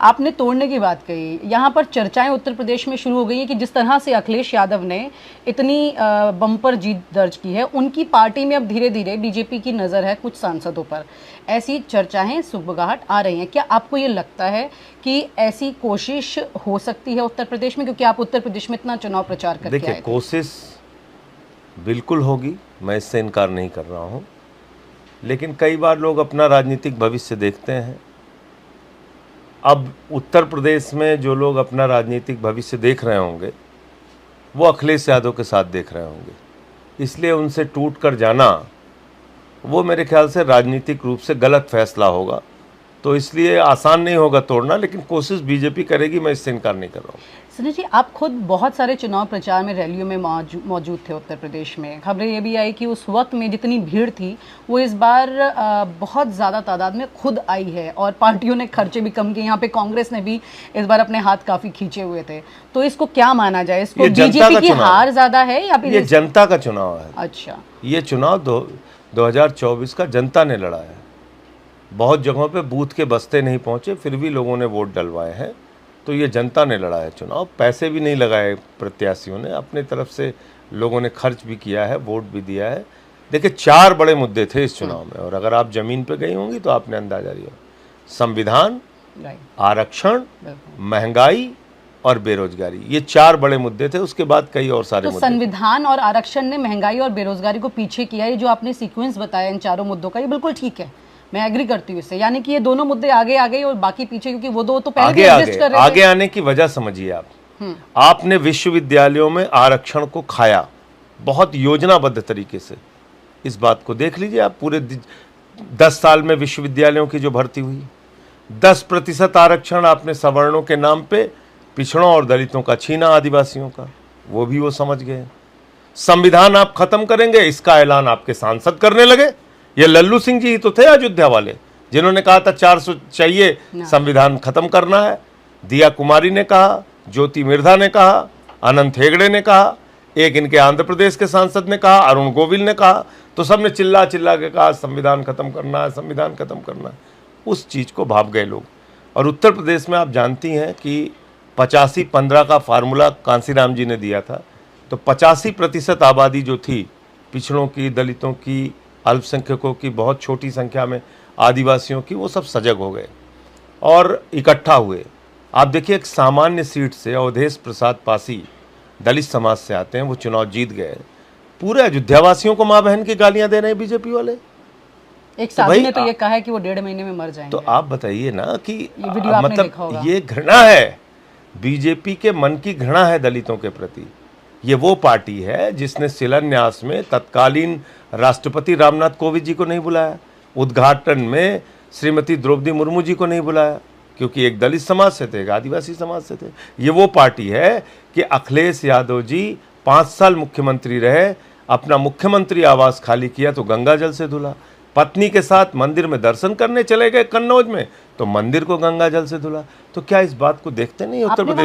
आपने तोड़ने की बात कही, यहाँ पर चर्चाएं उत्तर प्रदेश में शुरू हो गई हैं कि जिस तरह से अखिलेश यादव ने इतनी बम्पर जीत दर्ज की है, उनकी पार्टी में अब धीरे धीरे बीजेपी की नज़र है कुछ सांसदों पर। ऐसी चर्चाएं, सुगबुगाहट आ रही हैं। क्या आपको ये लगता है कि ऐसी कोशिश हो सकती है उत्तर प्रदेश में, क्योंकि आप उत्तर प्रदेश में इतना चुनाव प्रचार करके आए थे? देखिए, कोशिश बिल्कुल होगी, मैं इससे इनकार नहीं कर रहा हूँ, लेकिन कई बार लोग अपना राजनीतिक भविष्य देखते हैं। अब उत्तर प्रदेश में जो लोग अपना राजनीतिक भविष्य देख रहे होंगे वो अखिलेश यादव के साथ देख रहे होंगे, इसलिए उनसे टूट कर जाना वो मेरे ख्याल से राजनीतिक रूप से गलत फैसला होगा। तो इसलिए आसान नहीं होगा तोड़ना, लेकिन कोशिश बीजेपी करेगी, मैं इससे इनकार नहीं कर रहा हूँ। संजय जी, आप खुद बहुत सारे चुनाव प्रचार में, रैलियों में मौजूद थे उत्तर प्रदेश में। खबरें ये भी आई कि उस वक्त में जितनी भीड़ थी वो इस बार बहुत ज़्यादा तादाद में खुद आई है, और पार्टियों ने खर्चे भी कम किए। यहाँ पे कांग्रेस ने भी इस बार अपने हाथ काफ़ी खींचे हुए थे। तो इसको क्या माना जाए? इसको बीजेपी की हार ज़्यादा है या फिर ये जनता का चुनाव है? अच्छा, ये चुनाव 2024 का जनता ने लड़ा है। बहुत जगहों पे बूथ के बस्ते नहीं पहुंचे, फिर भी लोगों ने वोट डलवाए हैं। तो ये जनता ने लड़ा है चुनाव, पैसे भी नहीं लगाए प्रत्याशियों ने, अपने तरफ से लोगों ने खर्च भी किया है, वोट भी दिया है। देखिए, 4 बड़े मुद्दे थे इस चुनाव में, और अगर आप जमीन पे गई होंगी तो आपने अंदाजा लिया। संविधान, आरक्षण, महंगाई और बेरोजगारी, ये 4 बड़े मुद्दे थे। उसके बाद कई और सारे मुद्दे। संविधान और आरक्षण ने महंगाई और बेरोजगारी को पीछे किया। ये जो आपने सीक्वेंस बताया इन 4 मुद्दों का, ये बिल्कुल ठीक है, मैं एग्री करती हूँ इससे। यानी कि ये दोनों मुद्दे आगे आ गए और बाकी पीछे, क्योंकि वो दो तो पहले भी एग्जिस्ट कर रहे थे। आगे आने की वजह समझिए आप। आपने विश्वविद्यालयों में आरक्षण को खाया बहुत योजनाबद्ध तरीके से। इस बात को देख लीजिए आप, पूरे 10 साल में विश्वविद्यालयों की जो भर्ती हुई, 10% आरक्षण आपने सवर्णों के नाम पे पिछड़ों और दलितों का छीना, आदिवासियों का, वो भी वो समझ गए। संविधान आप खत्म करेंगे, इसका ऐलान आपके सांसद करने लगे। ये लल्लू सिंह जी ही तो थे अयोध्या वाले, जिन्होंने कहा था 400 चाहिए, संविधान खत्म करना है। दिया कुमारी ने कहा, ज्योति मिर्धा ने कहा, अनंत हेगड़े ने कहा, एक इनके आंध्र प्रदेश के सांसद ने कहा, अरुण गोविल ने कहा। तो सबने चिल्ला चिल्ला के कहा संविधान खत्म करना है, संविधान खत्म करना है। उस चीज को भाप गए लोग। और उत्तर प्रदेश में आप जानती हैं कि 85-15 का फार्मूला कांसीराम जी ने दिया था। तो 85% आबादी जो थी, पिछड़ों की, दलितों की, अल्पसंख्यकों की, बहुत छोटी संख्या में आदिवासियों की, वो सब सजग हो गए और इकट्ठा हुए। आप देखिए, एक सामान्य सीट से अवधेश प्रसाद पासी दलित समाज से आते हैं, वो चुनाव जीत गए। पूरे अयोध्यावासियों को माँ बहन की गालियां दे रहे हैं बीजेपी वाले। एक साथी ने तो ये कहा है कि वो 1.5 महीने में मर जाएंगे। तो आप बताइए ना कि ये मतलब ये घृणा है, बीजेपी के मन की घृणा है दलितों के प्रति। ये वो पार्टी है जिसने शिलान्यास में तत्कालीन राष्ट्रपति रामनाथ कोविंद जी को नहीं बुलाया, उद्घाटन में श्रीमती द्रौपदी मुर्मू जी को नहीं बुलाया, क्योंकि एक दलित समाज से थे, एक आदिवासी समाज से थे। ये वो पार्टी है कि अखिलेश यादव जी 5 साल मुख्यमंत्री रहे, अपना मुख्यमंत्री आवास खाली किया तो गंगा जल से धुला, पत्नी के साथ मंदिर में दर्शन करने चले गए कन्नौज में, तो मंदिर को गंगा जल से धुला। तो क्या इस बात को देखते नहीं उत्तर प्रदेश